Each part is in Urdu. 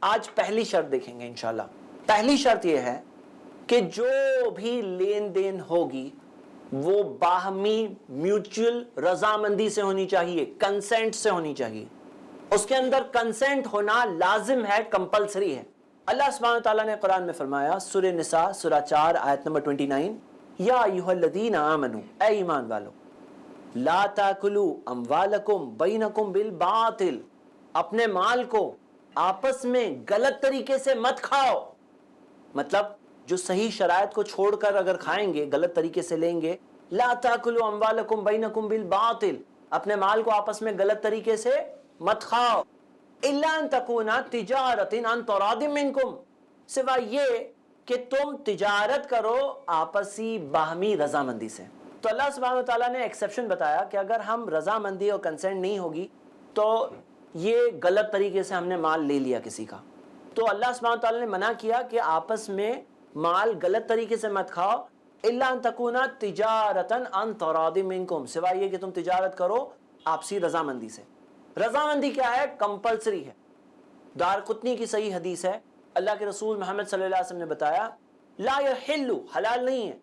آج پہلی شرط دیکھیں گے انشاءاللہ. پہلی شرط یہ ہے کہ جو بھی لین دین ہوگی وہ باہمی میوچل رضامندی سے ہونی چاہیے، کنسنٹ سے ہونی چاہیے. اس کے اندر کنسنٹ ہونا لازم ہے، کمپلسری ہے. اللہ سبحانہ تعالیٰ نے قرآن میں فرمایا، سورہ نساء سورہ 4 آیت نمبر 29، یا ایھا الذین آمنوا، اے ایمان والو، لا تاکلوا اموالکم بینکم بالباطل، اپنے مال کو آپس میں غلط طریقے سے مت کھاؤ. مطلب جو صحیح شرائط کو چھوڑ کر اگر کھائیں گے، غلط طریقے سے لیں گے، لا تاکلوا اموالکم بینکم بالباطل، اپنے مال کو آپس میں غلط طریقے سے مت کھاؤ، الا ان تکون تجارۃ عن تراض منکم، سوائے یہ کہ تم تجارت کرو آپسی باہمی رضامندی سے. تو اللہ سبحانہ وتعالیٰ نے ایکسیپشن بتایا کہ اگر ہم رضامندی اور کنسنٹ نہیں ہوگی تو یہ غلط طریقے سے ہم نے مال لے لیا کسی کا. تو اللہ سبحانہ وتعالیٰ نے منع کیا کہ آپس میں مال غلط طریقے سے مت کھاؤ، الا ان تکون تجارۃ عن تراض منکم، سوائے یہ کہ تم تجارت کرو آپسی رضامندی سے. رضامندی کیا ہے؟ کمپلسری ہے. دارقطنی کی صحیح حدیث ہے، اللہ کے رسول محمد صلی اللہ علیہ وسلم نے بتایا، لا یحل، حلال نہیں ہے،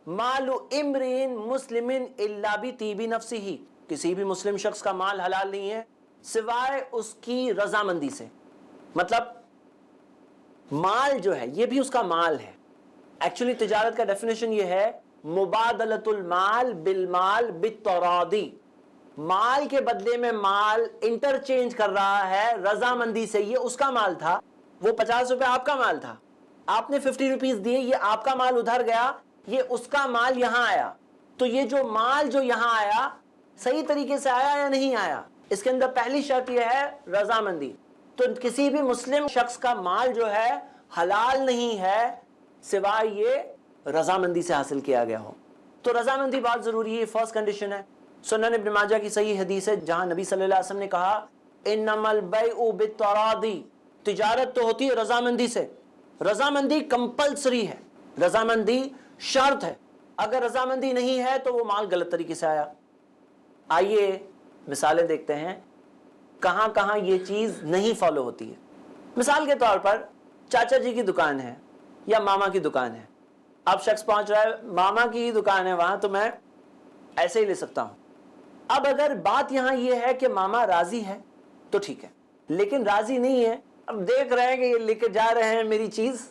مال امرئ مسلم الا بطیب نفسہ، کسی بھی مسلم شخص کا مال حلال نہیں ہے سوائے اس کی رضامندی سے. مطلب مال جو ہے یہ بھی اس کا مال ہے. ایکچولی تجارت کا ڈیفینیشن یہ ہے، مبادلۃ المال بالمال بالتراضی، مال کے بدلے میں مال انٹرچینج کر رہا ہے رضامندی سے. یہ اس کا مال تھا، وہ 50 روپے آپ کا مال تھا، آپ نے 50 روپیز دیے، یہ آپ کا مال ادھر گیا، یہ اس کا مال یہاں آیا. تو یہ جو مال جو یہاں آیا صحیح طریقے سے آیا یا نہیں آیا، اس کے اندر پہلی شرط یہ ہے رضامندی. تو کسی بھی مسلم شخص کا مال جو ہے حلال نہیں ہے سوائے یہ رضامندی سے حاصل کیا گیا ہو. تو رضامندی بہت ضروری ہے، فرسٹ کنڈیشن ہے. سنن ابن ماجہ کی صحیح حدیث ہے جہاں نبی صلی اللہ علیہ وسلم نے کہا، انما البیع بالتراضی، تجارت تو ہوتی ہے رضامندی سے. رضامندی کمپلسری ہے، رضامندی شرط ہے. اگر رضامندی نہیں ہے تو وہ مال غلط طریقے سے آیا. آئیے مثالیں دیکھتے ہیں کہاں کہاں یہ چیز نہیں فالو ہوتی ہے. مثال کے طور پر چاچا جی کی دکان ہے یا ماما کی دکان ہے، اب شخص پہنچ رہا ہے ماما کی دکان ہے وہاں، تو میں ایسے ہی لے سکتا ہوں. اب اگر بات یہاں یہ ہے کہ ماما راضی ہے تو ٹھیک ہے، لیکن راضی نہیں ہے، اب دیکھ رہے ہیں کہ یہ لے کے جا رہے ہیں میری چیز،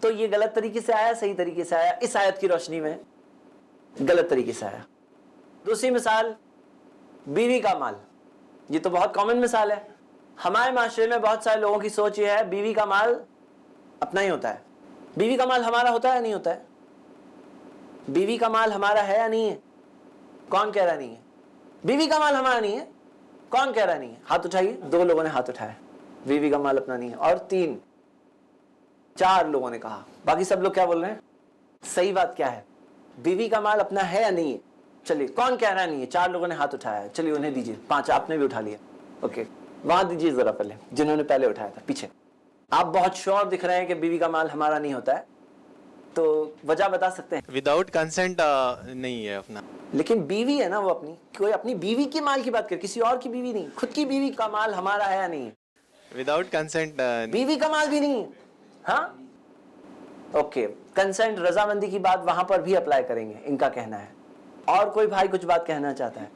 تو یہ غلط طریقے سے آیا صحیح طریقے سے آیا؟ اس آیت کی روشنی میں غلط طریقے سے آیا. دوسری مثال، بیوی کا مال. یہ تو بہت کامن مثال ہے. ہمارے معاشرے میں بہت سارے لوگوں کی سوچ یہ ہے بیوی کا مال اپنا ہی ہوتا ہے. بیوی کا مال ہمارا ہوتا ہے یا نہیں ہوتا ہے؟ بیوی کا مال ہمارا ہے یا نہیں ہے؟ کون کہہ رہا نہیں ہے؟ بیوی کا مال ہمارا نہیں ہے، کون کہہ رہا نہیں ہے؟ ہاتھ اٹھائیے. 2 لوگوں نے ہاتھ اٹھایا، بیوی کا مال اپنا نہیں ہے. اور 3 4 لوگوں نے کہا. باقی سب لوگ کیا بول رہے ہیں؟ صحیح بات کیا ہے؟ بیوی کا مال اپنا ہے یا نہیں ہے؟ چلیے کون کہہ رہا نہیں ہے؟ 4 لوگوں نے ہاتھ اٹھایا ہے. چلیے انہیں دیجیے. 5 آپ نے بھی اٹھا لیا. اوکے وہاں دیجیے ذرا پہلے جنہوں نے پہلے اٹھایا تھا پیچھے. آپ بہت شور دکھ رہے ہیں کہ بیوی کا مال ہمارا نہیں ہوتا ہے، تو وجہ بتا سکتے ہیں؟ وداؤٹ کنسنٹ نہیں ہے اپنا. لیکن بیوی ہے نا، وہ اپنی، کوئی اپنی بیوی کے مال کی بات کر، کسی اور کی بیوی نہیں. خود کی بیوی کا مال ہمارا ہے یا نہیں ہے؟ وداؤٹ کنسنٹ بیوی کا مال بھی نہیں ہے. ہاں اوکے، کنسنٹ رضامندی کی بات وہاں پر بھی اپلائی کریں گے، ان کا کہنا ہے. اور کوئی بھائی کچھ بات کہنا چاہتا ہے؟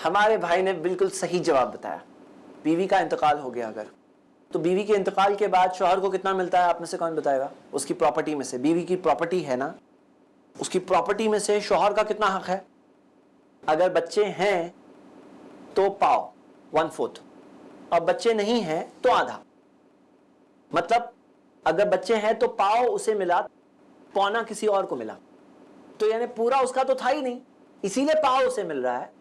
ہمارے بھائی نے بالکل صحیح جواب بتایا. بیوی کا انتقال ہو گیا اگر، تو بیوی کے انتقال کے بعد شوہر کو کتنا ملتا ہے؟ آپ میں سے کون بتائے گا؟ اس کی پراپرٹی میں سے، بیوی کی پراپرٹی ہے نا، اس کی پراپرٹی میں سے شوہر کا کتنا حق ہے؟ اگر بچے ہیں تو پاؤ 1/4، اور بچے نہیں ہیں تو آدھا. مطلب اگر بچے ہیں تو پاؤ اسے ملا، پونا کسی اور کو ملا، تو یعنی پورا اس کا تو تھا ہی نہیں، اسی لیے پاؤ اسے مل رہا ہے.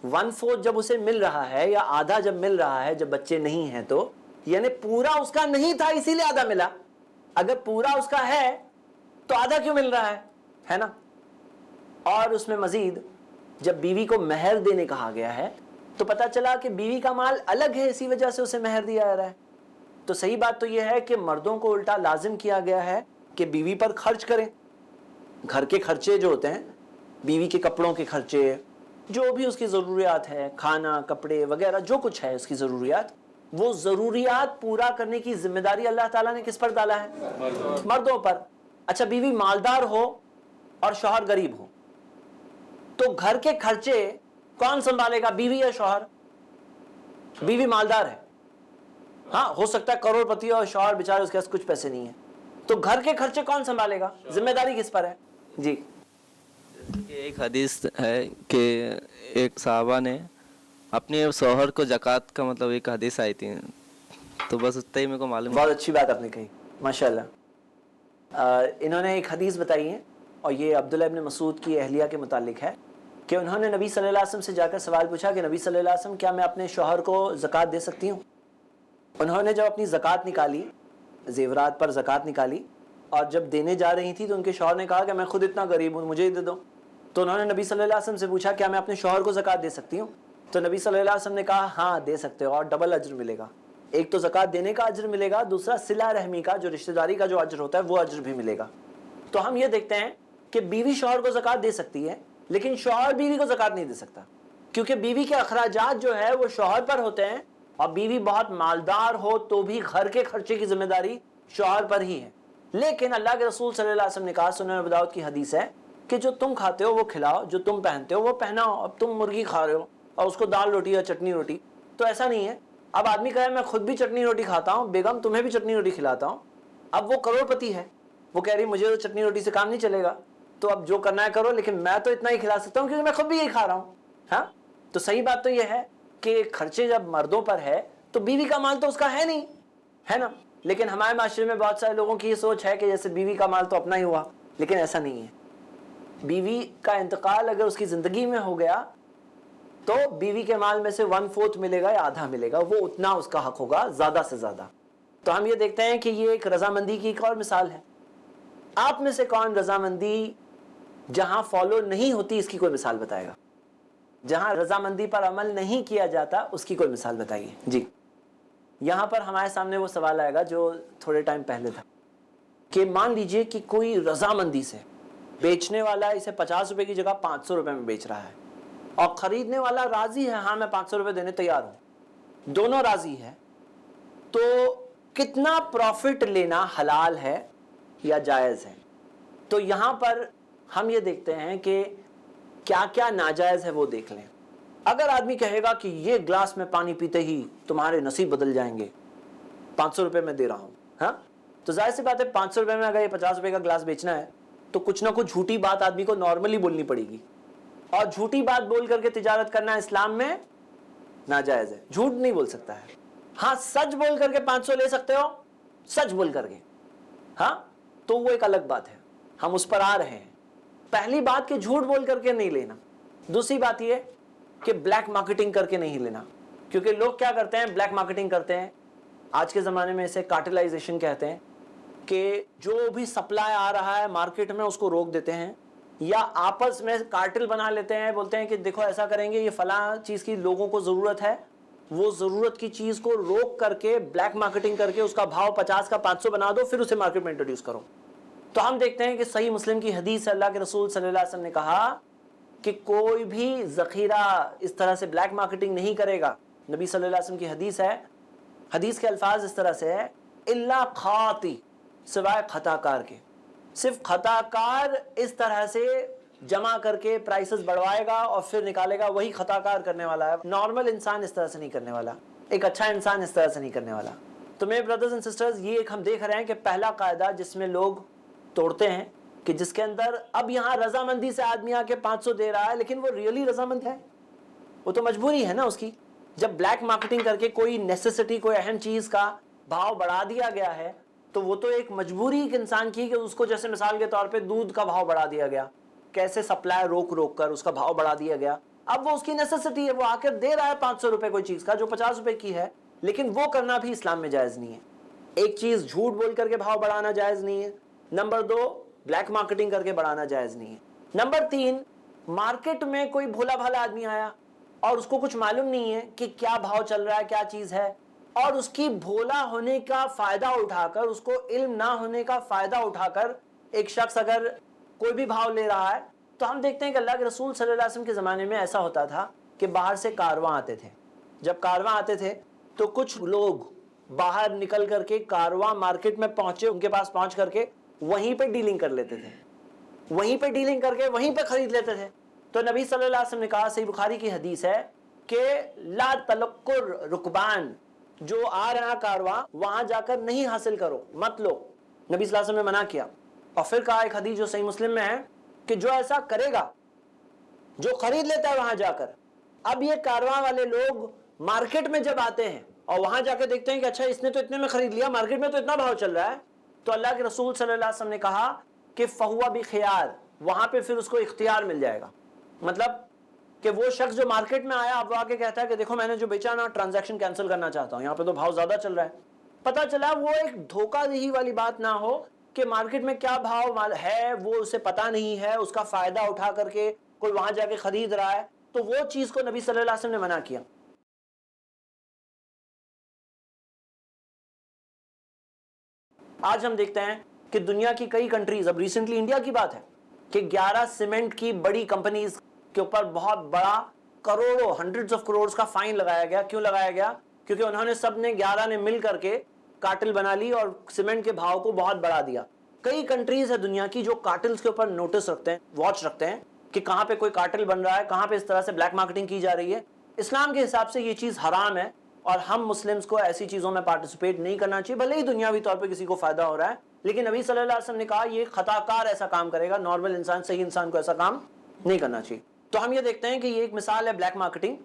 1/4 جب اسے مل رہا ہے یا آدھا جب مل رہا ہے جب بچے نہیں ہیں، تو یعنی پورا اس کا نہیں تھا اسی لیے آدھا ملا. اگر پورا اس کا ہے تو آدھا کیوں مل رہا ہے نا. اور اس میں مزید جب بیوی کو مہر دینے کہا گیا ہے تو پتا چلا کہ بیوی کا مال الگ ہے، اسی وجہ سے اسے مہر دیا جا رہا ہے. تو صحیح بات تو یہ ہے کہ مردوں کو الٹا لازم کیا گیا ہے کہ بیوی پر خرچ کریں. گھر کے خرچے جو ہوتے ہیں، بیوی کے کپڑوں کے خرچے، جو بھی اس کی ضروریات ہے، کھانا کپڑے وغیرہ جو کچھ ہے اس کی ضروریات، وہ ضروریات پورا کرنے کی ذمہ داری اللہ تعالیٰ نے کس پر ڈالا ہے؟ مردوں پر۔ اچھا بیوی مالدار ہو اور شوہر غریب ہو تو گھر کے خرچے کون سنبھالے گا، بیوی یا شوہر؟ بیوی مالدار ہے، ہاں ہو سکتا ہے کروڑ پتی اور شوہر بیچارے اس کے پاس کچھ پیسے نہیں ہیں، تو گھر کے خرچے کون سنبھالے گا؟ ذمہ داری کس پر ہے؟ جی ایک حدیث ہے کہ ایک صحابہ نے اپنے شوہر کو زکوٰۃ کا مطلب ایک حدیث آئی تھی، تو بس اتنا ہی میرے کو معلوم ہے۔ بہت اچھی بات آپ نے کہی، ماشاءاللہ۔ انہوں نے ایک حدیث بتائی ہے اور یہ عبداللہ ابن مسعود کی اہلیہ کے متعلق ہے کہ انہوں نے نبی صلی اللہ علیہ وسلم سے جا کر سوال پوچھا کہ نبی صلی اللہ علیہ وسلم کیا میں اپنے شوہر کو زکوٰۃ دے سکتی ہوں؟ انہوں نے جب اپنی زکوٰۃ نکالی، زیورات پر زکوٰۃ نکالی، اور جب دینے جا رہی تھی تو ان کے شوہر نے کہا کہ میں خود اتنا غریب ہوں، مجھے ہی دے دو۔ تو انہوں نے نبی صلی اللہ علیہ وسلم سے پوچھا کیا میں اپنے شوہر کو زکوٰۃ دے سکتی ہوں؟ تو نبی صلی اللہ علیہ وسلم نے کہا ہاں دے سکتے ہو، اور ڈبل اجر ملے گا، ایک تو زکوٰۃ دینے کا اجر ملے گا، دوسرا صلہ رحمی کا جو رشتہ داری کا جو اجر ہوتا ہے وہ اجر بھی ملے گا۔ تو ہم یہ دیکھتے ہیں کہ بیوی شوہر کو زکوٰۃ دے سکتی ہے لیکن شوہر بیوی کو زکوٰۃ نہیں دے سکتا، کیونکہ بیوی کے اخراجات جو ہے وہ شوہر پر ہوتے ہیں، اور بیوی بہت مالدار ہو تو بھی گھر کے خرچے کی ذمہ داری شوہر پر ہی ہے۔ لیکن اللہ کے رسول صلی اللہ علیہ وسلم نے کہا، سنن ابی داؤد کی حدیث ہے کہ جو تم کھاتے ہو وہ کھلاؤ، جو تم پہنتے ہو وہ پہناؤ۔ اب تم مرغی کھا رہے ہو اور اس کو دال روٹی یا چٹنی روٹی، تو ایسا نہیں ہے۔ اب آدمی کہے میں خود بھی چٹنی روٹی کھاتا ہوں، بیگم تمہیں بھی چٹنی روٹی کھلاتا ہوں، اب وہ کروڑ پتی ہے، وہ کہہ رہی مجھے تو چٹنی روٹی سے کام نہیں چلے گا، تو اب جو کرنا ہے کرو، لیکن میں تو اتنا ہی کھلا سکتا ہوں کیونکہ میں خود بھی یہی کھا رہا ہوں۔ ہاں تو صحیح بات تو یہ ہے کہ خرچے جب مردوں پر ہے تو بیوی کا مال تو اس کا ہے نہیں، ہے نا؟ لیکن ہمارے معاشرے میں بہت سارے لوگوں کی یہ سوچ ہے کہ جیسے بیوی کا مال تو اپنا ہی ہوا، لیکن ایسا نہیں ہے۔ بیوی کا انتقال اگر اس کی زندگی میں ہو گیا تو بیوی کے مال میں سے 1/4 ملے گا یا آدھا ملے گا، وہ اتنا اس کا حق ہوگا زیادہ سے زیادہ۔ تو ہم یہ دیکھتے ہیں کہ یہ ایک رضامندی کی ایک اور مثال ہے۔ آپ میں سے کون رضامندی جہاں فالو نہیں ہوتی اس کی کوئی مثال بتائے گا؟ جہاں رضامندی پر عمل نہیں کیا جاتا اس کی کوئی مثال بتائیے۔ جی یہاں پر ہمارے سامنے وہ سوال آئے گا جو تھوڑے ٹائم پہلے تھا کہ مان لیجئے کہ کوئی رضامندی سے بیچنے والا اسے 50 روپے کی جگہ 500 روپے میں بیچ رہا ہے اور خریدنے والا راضی ہے، ہاں میں 500 روپے دینے تیار ہوں، دونوں راضی ہے، تو کتنا پروفٹ لینا حلال ہے یا جائز ہے؟ تو یہاں پر ہم یہ دیکھتے ہیں کہ کیا کیا ناجائز ہے وہ دیکھ لیں۔ اگر آدمی کہے گا کہ یہ گلاس میں پانی پیتے ہی تمہارے نصیب بدل جائیں گے، 500 روپے میں دے رہا ہوں، ہاں تو ظاہر سی بات ہے 500 روپے میں اگر یہ 50 روپے کا گلاس بیچنا ہے تو کچھ نہ کچھ جھوٹی بات آدمی کو نارملی بولنی پڑے گی، اور جھوٹی بات بول کر کے تجارت کرنا اسلام میں ناجائز ہے، جھوٹ نہیں بول سکتا ہے۔ ہاں سچ بول کر کے 500 لے سکتے ہو، سچ بول کر کے، ہاں تو وہ ایک الگ بات ہے، ہم اس پر آ رہے ہیں۔ پہلی بات کہ جھوٹ بول کر کے نہیں لینا، دوسری بات یہ کہ بلیک مارکیٹنگ کر کے نہیں لینا، کیونکہ لوگ کیا کرتے ہیں بلیک مارکیٹنگ کرتے ہیں، آج کے زمانے میں اسے کارٹلائزیشن کہتے ہیں، کہ جو بھی سپلائی آ رہا ہے مارکیٹ میں اس کو روک دیتے ہیں، یا آپس میں کارٹل بنا لیتے ہیں، بولتے ہیں کہ دیکھو ایسا کریں گے، یہ فلاں چیز کی لوگوں کو ضرورت ہے، وہ ضرورت کی چیز کو روک کر کے بلیک مارکیٹنگ کر کے اس کا بھاؤ 50 کا 500 بنا دو، پھر اسے مارکیٹ میں انٹروڈیوس کرو۔ تو ہم دیکھتے ہیں کہ صحیح مسلم کی حدیث اللہ کے رسول صلی اللہ علیہ وسلم نے کہا کہ کوئی بھی ذخیرہ اس طرح سے بلیک مارکیٹنگ نہیں کرے گا۔ نبی صلی اللہ علیہ وسلم کی حدیث ہے، حدیث کے الفاظ اس طرح سے ہے، الا خاطی، سوائے خطا کار کے، صرف خطا کار اس طرح سے جمع کر کے پرائسز بڑھوائے گا اور پھر نکالے گا، وہی خطا کار کرنے والا ہے، نارمل انسان اس طرح سے نہیں کرنے والا، ایک اچھا انسان اس طرح سے نہیں کرنے والا۔ تو میرے بردرز اینڈ سسٹرز، یہ ایک ہم دیکھ رہے ہیں کہ پہلا قاعدہ جس میں لوگ توڑتے ہیں، کہ جس کے اندر اب یہاں رضامندی سے آدمی آ کے 500 دے رہا ہے، لیکن وہ ریئلی رضامند ہے؟ وہ تو مجبوری ہے نا اس کی۔ جب بلیک مارکیٹنگ کر کے کوئی نیسیسٹی، کوئی اہم چیز کا بھاؤ بڑھا دیا گیا ہے تو وہ تو ایک مجبوری ایک انسان کی، کہ اس کو جیسے مثال کے طور پہ دودھ کا بھاؤ بڑھا دیا گیا، کیسے سپلائی روک روک کر اس کا بھاؤ بڑھا دیا گیا، اب وہ اس کی نیسیسٹی ہے، وہ آ کر دے رہا ہے 500 روپے کوئی چیز کا جو 50 روپے کی ہے، لیکن وہ کرنا بھی اسلام میں جائز نہیں ہے۔ ایک چیز جھوٹ بول کر کے بھاؤ بڑھانا جائز نہیں ہے، نمبر 2 بلیک مارکیٹنگ کر کے بڑھانا جائز نہیں ہے، نمبر 3 مارکیٹ میں کوئی بھولا بھالا آدمی آیا اور اس کو کچھ معلوم نہیں ہے کہ کیا بھاؤ چل رہا ہے، کیا چیز ہے، اور اس کی بھولا ہونے کا فائدہ اٹھا کر، اس کو علم نہ ہونے کا فائدہ اٹھا کر ایک شخص اگر کوئی بھی بھاؤ لے رہا ہے تو ہم دیکھتے ہیں کہ اللہ کے رسول صلی اللہ علیہ وسلم کے زمانے میں ایسا ہوتا تھا کہ باہر سے کارواں آتے تھے. جب کارواں آتے تھے تو کچھ لوگ باہر نکل کر کے کارواں مارکیٹ میں پہنچے، ان کے پاس پہنچ کر کے وہیں پہ ڈیلنگ کر لیتے تھے، وہیں پہ ڈیلنگ کر کے وہیں پہ خرید لیتے تھے. تو نبی صلی اللہ علیہ وسلم نے کہا، صحیح بخاری کی حدیث ہے کہ لا تلقر رکبان، جو آ رہا کارواں وہاں جا کر نہیں حاصل کرو، مت لو. نبی صلی اللہ علیہ وسلم نے منع کیا. اور پھر کہا ایک حدیث جو صحیح مسلم میں ہے کہ جو ایسا کرے گا، جو خرید لیتا ہے وہاں جا کر. اب یہ کارواں والے لوگ مارکیٹ میں جب آتے ہیں اور وہاں جا کے دیکھتے ہیں کہ اچھا اس نے تو اتنے میں خرید لیا، مارکیٹ میں تو اتنا بھاؤ چل رہا ہے، تو اللہ کے رسول صلی اللہ علیہ وسلم نے کہا کہ فہو بخیار، وہاں پہ پھر اس کو اختیار مل جائے گا. مطلب کہ وہ شخص جو مارکیٹ میں آیا اب وہ آ کے کہتا ہے کہ دیکھو میں نے جو بیچا نا، ٹرانزیکشن کینسل کرنا چاہتا ہوں، یہاں پہ تو بھاؤ زیادہ چل رہا ہے. پتہ چلا وہ ایک دھوکہ دہی والی بات نہ ہو کہ مارکیٹ میں کیا بھاؤ ہے وہ اسے پتہ نہیں ہے، اس کا فائدہ اٹھا کر کے کوئی وہاں جا کے خرید رہا ہے، تو وہ چیز کو نبی صلی اللہ علیہ وسلم نے منع کیا. آج ہم دیکھتے ہیں کہ دنیا کی کئی کنٹریز، اب ریسنٹلی انڈیا کی بات ہے کہ 11 سیمنٹ کی بڑی کمپنیز کے اوپر بہت بڑا کروڑوں، ہنڈریڈز آف کروڑز کا فائن لگایا گیا. کیوں لگایا گیا؟ کیونکہ انہوں نے سب نے 11 نے مل کر کے کارٹل بنا لی اور سیمنٹ کے بھاؤ کو بہت بڑھا دیا. کئی کنٹریز ہے دنیا کی جو کارٹلز کے اوپر نوٹس رکھتے ہیں، واچ رکھتے ہیں کہ کہاں پہ کوئی کارٹل بن رہا ہے، کہاں پہ اس طرح سے بلیک مارکیٹنگ کی جا رہی ہے. اسلام کے حساب سے یہ چیز حرام ہے اور ہم مسلمز کو ایسی چیزوں میں پارٹیسپیٹ نہیں کرنا چاہیے، بھلے ہی دنیاوی طور پہ کسی کو فائدہ ہو رہا ہے، لیکن نبی صلی اللہ علیہ وسلم نے کہا یہ خطا کار ایسا کام کرے گا، نارمل انسان، صحیح انسان کو ایسا کام نہیں کرنا چاہیے. تو ہم یہ دیکھتے ہیں کہ یہ ایک مثال ہے بلیک مارکیٹنگ.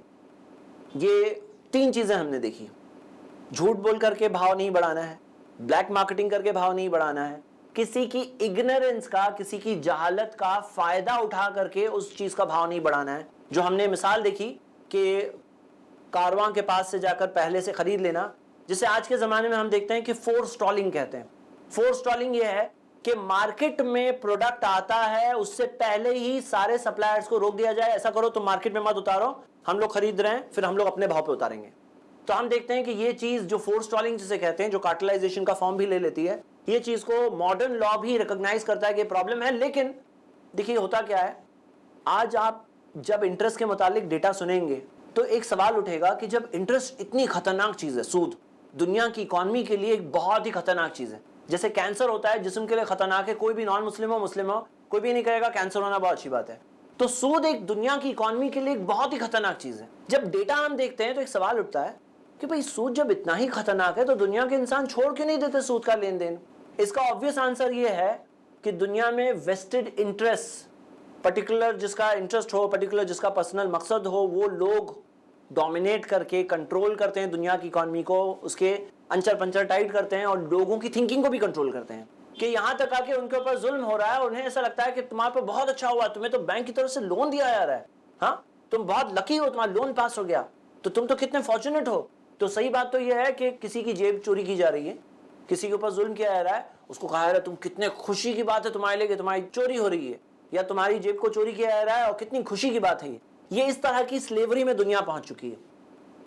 یہ 3 چیزیں ہم نے دیکھی: جھوٹ بول کر کے بھاؤ نہیں بڑھانا ہے، بلیک مارکیٹنگ کر کے بھاؤ نہیں بڑھانا ہے، کسی کی اگنورنس کا، کسی کی جہالت کا فائدہ اٹھا کر کے اس چیز کا بھاؤ نہیں بڑھانا ہے. جو ہم نے مثال دیکھی کہ کارواں کے پاس سے جا کر پہلے سے خرید لینا، جسے آج کے زمانے میں ہم دیکھتے ہیں کہ فور سٹالنگ کہتے ہیں. فور سٹالنگ یہ ہے کہ مارکیٹ میں پروڈکٹ آتا ہے اس سے پہلے ہی سارے سپلائرز کو روک دیا جائے، ایسا کرو تم مارکیٹ میں مت اتارو، ہم لوگ خرید رہے ہیں، پھر ہم لوگ اپنے بھاؤ پہ اتاریں گے. تو ہم دیکھتے ہیں کہ یہ چیز جو فور سٹالنگ جسے کہتے ہیں، جو کارٹلائزیشن کا فارم بھی لے لیتی ہے، یہ چیز کو ماڈرن لا بھی ریکگنائز کرتا ہے کہ پرابلم ہے. لیکن دیکھیے ہوتا کیا ہے، آج آپ جب انٹرسٹ کے متعلق ڈیٹا سنیں گے تو ایک سوال اٹھے گا کہ جب انٹرسٹ اتنی خطرناک چیز ہے، سود دنیا کی اکانومی کے لیے ایک بہت ہی خطرناک چیز ہے، جیسے کینسر ہوتا ہے جسم کے لیے خطرناک ہے، کوئی بھی نان مسلم ہو مسلم ہو کوئی بھی نہیں کہے گا کینسر ہونا بہت اچھی بات ہے، تو سود ایک دنیا کی اکانومی کے لیے ایک بہت ہی خطرناک چیز ہے. جب ڈیٹا ہم دیکھتے ہیں تو ایک سوال اٹھتا ہے کہ بھئی سود جب اتنا ہی خطرناک ہے تو دنیا کے انسان چھوڑ کیوں نہیں دیتے سود کا لین دین؟ اس کا آبویس آنسر یہ ہے کہ دنیا میں ویسٹڈ انٹرسٹ، پرٹیکولر جس کا انٹرسٹ ہو، پرٹیکولر جس کا پرسنل مقصد ہو، وہ لوگ ڈومینیٹ کر کے کنٹرول کرتے ہیں دنیا کی اکانومی کو، اس کے انچر پنچر ٹائٹ کرتے ہیں اور لوگوں کی تھنکنگ کو بھی کنٹرول کرتے ہیں کہ یہاں تک آ کے ان کے اوپر ظلم ہو رہا ہے. انہیں ایسا لگتا ہے کہ تمہارے پہ بہت اچھا ہوا، تمہیں تو بینک کی طرف سے لون دیا جا رہا ہے، ہاں تم بہت لکی ہو، تمہارا لون پاس ہو گیا، تو تم تو کتنے فارچونیٹ ہو. تو صحیح بات تو یہ ہے کہ کسی کی جیب چوری کی جا رہی ہے، کسی کے اوپر ظلم کیا جا رہا ہے، اس کو کہا جا رہا ہے تم کتنے خوشی کی بات ہے تمہارے لیے کہ تمہاری چوری ہو رہی ہے، یا تمہاری جیب کو چوری کیا جا رہا ہے اور کتنی خوشی کی بات ہے. یہ اس طرح کی سلیوری میں دنیا پہنچ چکی ہے.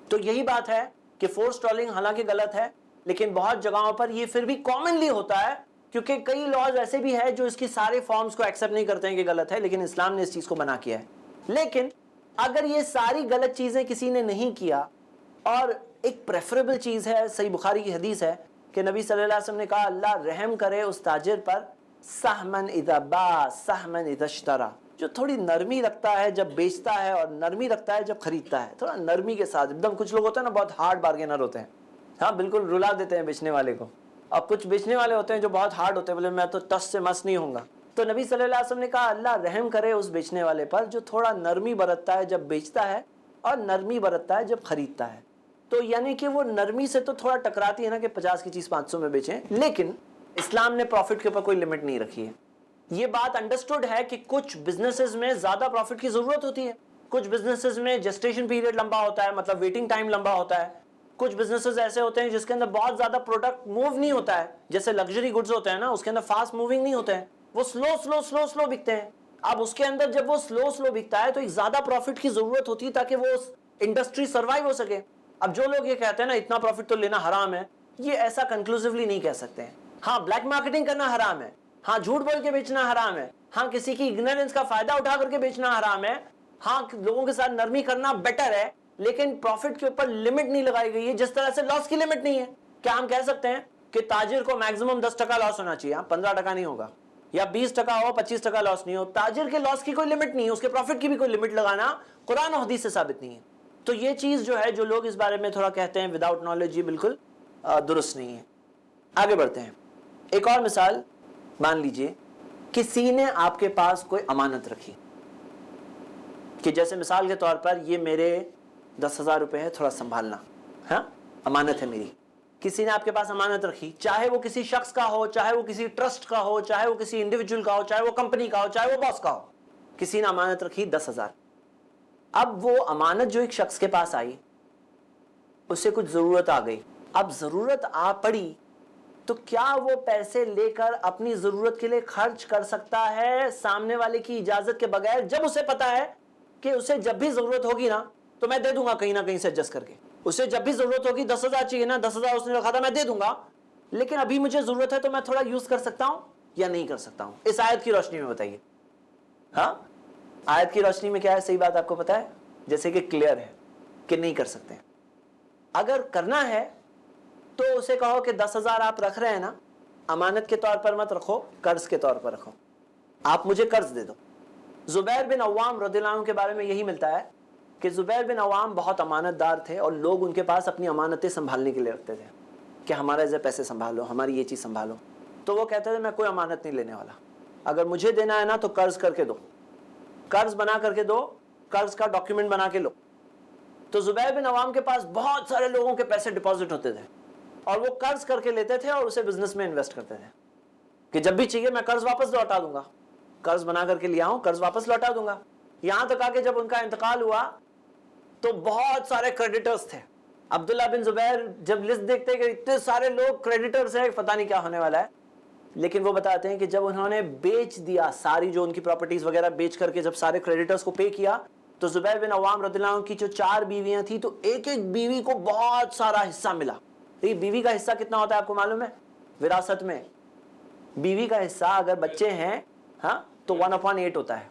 تو یہی بات ہے کہ فورس ٹرولنگ حالانکہ غلط ہے، لیکن بہت جگہوں پر یہ پھر بھی کامنلی ہوتا ہے، کیونکہ کئی لاز ایسے بھی ہیں جو اس کی سارے فارمز کو ایکسیپٹ نہیں کرتے ہیں کہ غلط ہے، لیکن اسلام نے اس چیز کو منع کیا ہے. لیکن اگر یہ ساری غلط چیزیں کسی نے نہیں کیا اور ایک پریفریبل چیز ہے، صحیح بخاری کی حدیث ہے کہ نبی صلی اللہ علیہ وسلم نے کہا اللہ رحم کرے اس تاجر پر سہمن اذا باع سہمن اذا اشترى، جو تھوڑی نرمی رکھتا ہے جب بیچتا ہے اور نرمی رکھتا ہے جب خریدتا ہے، تھوڑا نرمی کے ساتھ. ایک دم کچھ لوگ ہوتے ہیں نا بہت ہارڈ بارگینر ہوتے ہیں، ہاں بالکل رلا دیتے ہیں بیچنے والے کو، اور کچھ بیچنے والے ہوتے ہیں جو بہت ہارڈ ہوتے ہیں، بولے میں تو ٹس سے مس نہیں ہوں گا. تو نبی صلی اللہ علیہ وسلم نے کہا اللہ رحم کرے اس بیچنے والے پر جو تھوڑا نرمی برتتا ہے جب بیچتا ہے اور نرمی برتتا ہے جب خریدتا ہے. تو یعنی کہ وہ نرمی سے تو تھوڑا ٹکراتی ہے نا کہ 50 کی چیز 500 میں بیچیں، لیکن اسلام نے پروفٹ کے اوپر کوئی لمٹ نہیں رکھی ہے. یہ بات انڈرسٹوڈ ہے کہ کچھ بزنسز میں زیادہ پروفٹ کی ضرورت ہوتی ہے، کچھ بزنسز میں جسٹیشن پیریڈ لمبا ہوتا ہے، مطلب ویٹنگ ٹائم لمبا ہوتا ہے. کچھ بزنسز ایسے ہوتے ہیں جس کے اندر بہت زیادہ پروڈکٹ موو نہیں ہوتا ہے، جیسے لگژری گڈز ہوتے ہیں نا، اس کے اندر فاسٹ موونگ نہیں ہوتے ہیں، وہ سلو بکتے ہیں. اب اس کے اندر جب وہ سلو بکتا ہے تو ایک زیادہ پروفٹ کی ضرورت ہوتی ہے تاکہ وہ انڈسٹری سروائیو ہو سکے. اب جو لوگ یہ کہتے ہیں نا اتنا پروفٹ تو لینا حرام ہے، یہ ایسا کنکلوسیولی نہیں کہہ سکتے ہیں. ہاں بلیک مارکیٹنگ کرنا حرام ہے، ہاں جھوٹ بول کے بیچنا حرام ہے, ہاں کسی کی اگنورینس کا فائدہ اٹھا کر کے بیچنا حرام ہے, ہاں لوگوں کے ساتھ نرمی کرنا بیٹر ہے, لیکن پروفٹ کے اوپر لمٹ نہیں لگائی گئی ہے جس طرح سے لاس کی لمٹ نہیں ہے. کیا ہم کہہ سکتے ہیں کہ تاجر کو میکسیمم 10% لاس ہونا چاہیے, 15% نہیں ہوگا, یا 20% ہو 25% لاس نہیں ہو؟ تاجر کے لاس کی کوئی لمٹ نہیں ہے, اس کے پروفٹ کی بھی کوئی لمٹ لگانا قرآن و حدیث سے ثابت نہیں ہے. تو یہ چیز جو ہے, جو لوگ اس بارے میں تھوڑا کہتے ہیں وداؤٹ نالج, یہ بالکل درست نہیں ہے. آگے بڑھتے ہیں. ایک اور مثال مان لیجئے, کسی نے آپ کے پاس کوئی امانت رکھی, کہ جیسے مثال کے طور پر یہ میرے 10,000 روپے ہے, تھوڑا سنبھالنا, ہاں امانت ہے میری. کسی نے آپ کے پاس امانت رکھی, چاہے وہ کسی شخص کا ہو, چاہے وہ کسی ٹرسٹ کا ہو, چاہے وہ کسی انڈیویجول کا ہو, چاہے وہ کمپنی کا ہو, چاہے وہ باس کا ہو, کسی نے امانت رکھی 10,000. اب وہ امانت جو ایک شخص کے پاس آئی, اسے کچھ ضرورت آ گئی. اب ضرورت آ پڑی تو کیا وہ پیسے لے کر اپنی ضرورت کے لیے خرچ کر سکتا ہے سامنے والے کی اجازت کے بغیر, جب اسے پتا ہے کہ اسے جب بھی ضرورت ہوگی نا تو میں دے دوں گا کہیں نہ کہیں سے ایڈجسٹ کر کے, اسے جب بھی ضرورت ہوگی 10,000 چاہیے نا, 10,000 اس نے رکھا تھا, میں دے دوں گا, لیکن ابھی مجھے ضرورت ہے تو میں تھوڑا یوز کر سکتا ہوں یا نہیں کر سکتا ہوں؟ اس آیت کی روشنی میں بتائیے. ہاں آیت کی روشنی میں کیا ہے؟ صحیح بات آپ کو پتا ہے, جیسے کہ کلیئر ہے کہ نہیں کر سکتے. اگر کرنا ہے تو اسے کہو کہ 10,000 آپ رکھ رہے ہیں نا, امانت کے طور پر مت رکھو, قرض کے طور پر رکھو, آپ مجھے قرض دے دو. زبیر بن عوام رضی اللہ عنہ کے بارے میں یہی ملتا ہے کہ زبیر بن عوام بہت امانت دار تھے, اور لوگ ان کے پاس اپنی امانتیں سنبھالنے کے لیے رکھتے تھے کہ ہمارا ایسے پیسے سنبھالو, ہماری یہ چیز سنبھالو. تو وہ کہتے تھے میں کوئی امانت نہیں لینے والا, اگر مجھے دینا ہے نا تو قرض کر کے دو, قرض بنا کر کے دو, قرض کا ڈاکیومنٹ بنا کے لو. تو زبیر بن عوام کے پاس بہت سارے لوگوں کے پیسے ڈپازٹ ہوتے تھے, اور وہ قرض کر کے لیتے تھے اور اسے بزنس میں انویسٹ کرتے تھے کہ جب بھی چاہیے میں قرض واپس لوٹا دوں گا, قرض بنا کر کے لیا ہوں, قرض واپس لوٹا دوں گا. یہاں تک آ کے جب ان کا انتقال ہوا تو بہت سارے کریڈیٹرز تھے. عبداللہ بن زبیر جب لسٹ دیکھتے کہ اتنے سارے لوگ کریڈیٹرز ہیں, پتہ نہیں کیا ہونے والا ہے, لیکن وہ بتاتے ہیں کہ جب انہوں نے بیچ دیا ساری جو ان کی پراپرٹیز وغیرہ بیچ کر کے جب سارے کریڈیٹرز کو پے کیا, تو زبیر بن عوام رضی اللہ عنہ کی جو 4 بیویاں تھیں تو ایک ایک بیوی کو بہت سارا حصہ ملا. یہ بیوی کا حصہ کتنا ہوتا ہے آپ کو معلوم ہے؟ وراثت میں بیوی کا حصہ اگر بچے ہیں ہاں تو 1/8 ہوتا ہے,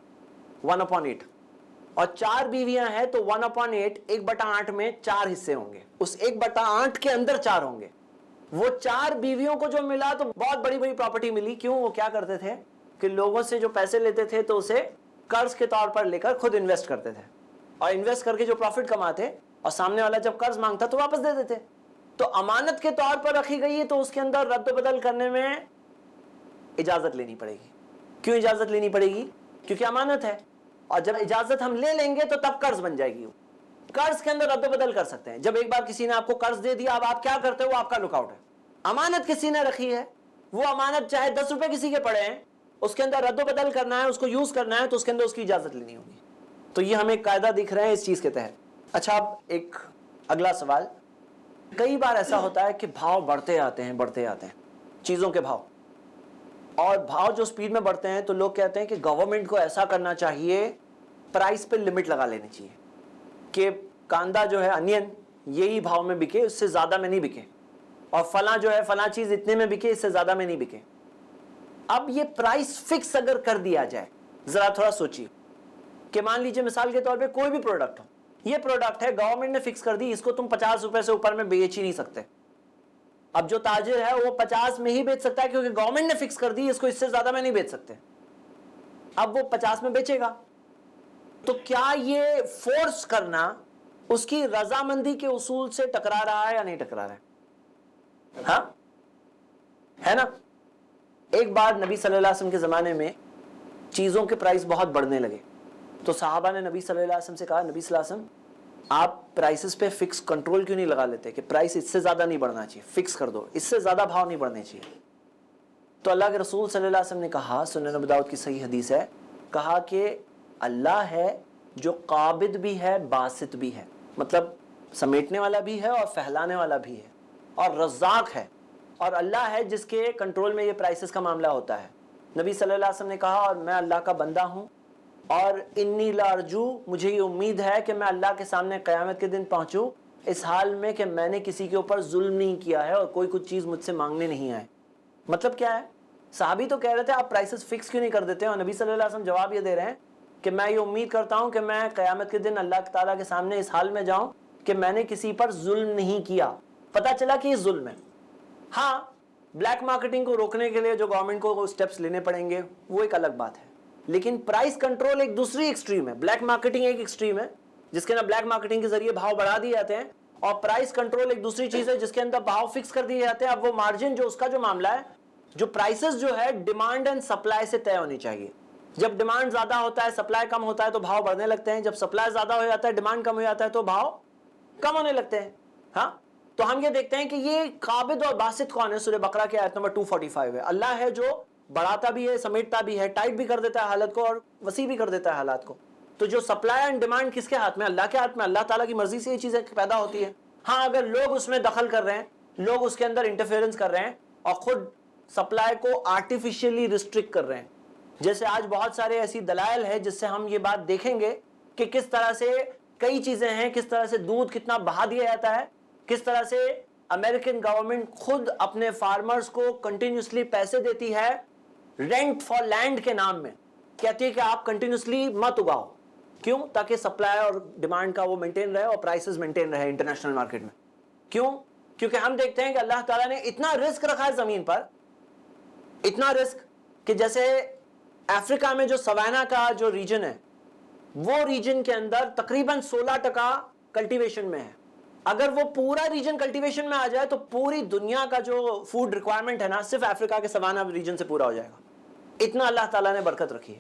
1/8, اور 4 بیویاں ہیں تو 1/8, 1/8 میں 4 حصے ہوں گے, اس 1/8 کے اندر 4 ہوں گے. وہ 4 بیویوں کو جو ملا تو بہت بڑی بڑی پراپرٹی ملی. کیوں؟ وہ کیا کرتے تھے کہ لوگوں سے جو پیسے لیتے تھے تو اسے قرض کے طور پر لے کر خود انویسٹ کرتے تھے, اور انویسٹ کر کے جو پروفٹ کماتے, اور سامنے والا جب قرض مانگتا تو واپس دے دیتے. تو امانت کے طور پر رکھی گئی ہے تو اس کے اندر رد و بدل کرنے میں اجازت لینی پڑے گی. کیوں اجازت لینی پڑے گی؟ کیونکہ امانت ہے, اور جب اجازت ہم لے لیں گے تو تب قرض بن جائے گی. قرض کے اندر رد و بدل کر سکتے ہیں. جب ایک بار کسی نے آپ کو قرض دے دیا, اب آپ کیا کرتے ہو وہ آپ کا لک آؤٹ ہے. امانت کسی نے رکھی ہے, وہ امانت چاہے 10 روپے کسی کے پڑے ہیں, اس کے اندر رد و بدل کرنا ہے, اس کو یوز کرنا ہے, تو اس کے اندر اس کی اجازت لینی ہوگی. تو یہ ہمیں ایک قاعدہ دکھ رہا ہے اس چیز کے تحت. اچھا اب ایک اگلا سوال. کئی بار ایسا ہوتا ہے کہ بھاؤ بڑھتے آتے ہیں چیزوں کے بھاؤ, اور بھاؤ جو سپیڈ میں بڑھتے ہیں تو لوگ کہتے ہیں کہ گورنمنٹ کو ایسا کرنا چاہیے, پرائس پہ لمٹ لگا لینی چاہیے کہ کاندا جو ہے انین یہی بھاؤ میں بکے, اس سے زیادہ میں نہیں بکے, اور فلاں جو ہے فلاں چیز اتنے میں بکے, اس سے زیادہ میں نہیں بکے. اب یہ پرائس فکس اگر کر دیا جائے, ذرا تھوڑا سوچیے کہ مان لیجئے مثال کے طور پہ کوئی بھی پروڈکٹ ہو, یہ پروڈکٹ ہے گورنمنٹ نے فکس کر دی, اس کو تم 50 روپے سے اوپر میں بیچ ہی نہیں سکتے. اب جو تاجر ہے وہ 50 میں ہی بیچ سکتا ہے کیونکہ گورنمنٹ نے فکس کر دی, اس کو اس سے زیادہ میں نہیں بیچ سکتے. اب وہ 50 میں بیچے گا, تو کیا یہ فورس کرنا اس کی رضامندی کے اصول سے ٹکرا رہا ہے یا نہیں ٹکرا رہا ہے؟ ہاں ہے نا. ایک بار نبی صلی اللہ علیہ وسلم کے زمانے میں چیزوں کے پرائس بہت بڑھنے لگے, تو صحابہ نے نبی صلی اللہ علیہ وسلم سے کہا, نبی صلی اللہ علیہ وسلم آپ پرائسز پہ فکس کنٹرول کیوں نہیں لگا لیتے کہ پرائس اس سے زیادہ نہیں بڑھنا چاہیے, فکس کر دو, اس سے زیادہ بھاؤ نہیں بڑھنے چاہیے. تو اللہ کے رسول صلی اللہ علیہ وسلم نے کہا, سنن ابی داؤد کی صحیح حدیث ہے, کہا کہ اللہ ہے جو قابض بھی ہے باسط بھی ہے, مطلب سمیٹنے والا بھی ہے اور پھیلانے والا بھی ہے, اور رزاق ہے, اور اللہ ہے جس کے کنٹرول میں یہ پرائسز کا معاملہ ہوتا ہے. نبی صلی اللہ علیہ وسلم نے کہا, اور میں اللہ کا بندہ ہوں, اور انی لارجو, مجھے یہ امید ہے کہ میں اللہ کے سامنے قیامت کے دن پہنچوں اس حال میں کہ میں نے کسی کے اوپر ظلم نہیں کیا ہے اور کوئی کچھ چیز مجھ سے مانگنے نہیں آئے. مطلب کیا ہے؟ صحابی تو کہہ رہے تھے آپ پرائسز فکس کیوں نہیں کر دیتے ہیں, اور نبی صلی اللہ علیہ وسلم جواب یہ دے رہے ہیں کہ میں یہ امید کرتا ہوں کہ میں قیامت کے دن اللہ تعالیٰ کے سامنے اس حال میں جاؤں کہ میں نے کسی پر ظلم نہیں کیا. پتا چلا کہ یہ ظلم ہے. ہاں بلیک مارکیٹنگ کو روکنے کے لیے جو گورنمنٹ کو سٹیپس لینے پڑیں گے وہ ایک الگ بات ہے, لیکن پرائس کنٹرول ایک دوسری ایکسٹریم ہے. بلیک مارکیٹنگ ایک ایکسٹریم ہے جس کے اندر بلیک مارکیٹنگ کے ذریعے بھاؤ بڑھا دیے جاتے ہیں, اور پرائس کنٹرول ایک دوسری چیز ہے جس کے اندر بھاؤ فکس کر دیے جاتے ہیں. اب وہ مارجن جو اس کا جو معاملہ ہے, جو پرائسز جو ہے ڈیمانڈ اینڈ سپلائی سے طے ہونی چاہیے. جب ڈیمانڈ زیادہ ہوتا ہے سپلائی کم ہوتا ہے تو بھاؤ بڑھنے لگتے ہیں, جب سپلائی زیادہ ہو جاتا ہے ڈیمانڈ کم ہو جاتا ہے تو بھاؤ کم ہونے لگتے ہیں. ہاں تو ہم یہ دیکھتے ہیں کہ یہ قابض اور باسط کون ہے. سورہ بقرہ کی آیت نمبر 245 ہے. اللہ ہے جو بڑھاتا بھی ہے, سمیٹتا بھی ہے, ٹائٹ بھی کر دیتا ہے حالت کو اور وسیع بھی کر دیتا ہے حالات کو. تو جو سپلائی اینڈ ڈیمانڈ کس کے ہاتھ میں؟ اللہ کے ہاتھ میں. اللہ تعالیٰ کی مرضی سے یہ چیزیں پیدا ہوتی ہے. ہاں اگر لوگ اس میں دخل کر رہے ہیں, لوگ اس کے اندر انٹرفیئرنس کر رہے ہیں اور خود سپلائی کو آرٹیفیشلی ریسٹرکٹ کر رہے ہیں, جیسے آج بہت سارے ایسی دلائل ہے جس سے ہم یہ بات دیکھیں گے کہ کس طرح سے کئی چیزیں ہیں, کس طرح سے دودھ کتنا بہا دیا جاتا ہے, کس طرح سے امریکن گورنمنٹ خود اپنے فارمرز کو کنٹینیوسلی پیسے دیتی ہے رینٹ فار لینڈ کے نام میں, کہتی ہے کہ آپ کنٹینیوسلی مت اگاؤ. کیوں؟ تاکہ سپلائی اور ڈیمانڈ کا وہ مینٹین رہے اور پرائسز مینٹین رہے انٹرنیشنل مارکیٹ میں. کیوں؟ کیونکہ ہم دیکھتے ہیں کہ اللہ تعالیٰ نے اتنا رزق رکھا ہے زمین پر, اتنا رزق کہ جیسے افریقہ میں جو سوانا کا جو ریجن ہے وہ ریجن کے اندر تقریباً 16% کلٹیویشن میں ہے. اگر وہ پورا ریجن کلٹیویشن میں آ جائے تو پوری دنیا کا جو فوڈ ریکوائرمنٹ ہے نا صرف افریقہ کے سوانا ریجن سے پورا ہو جائے گا. اتنا اللہ تعالیٰ نے برکت رکھی ہے.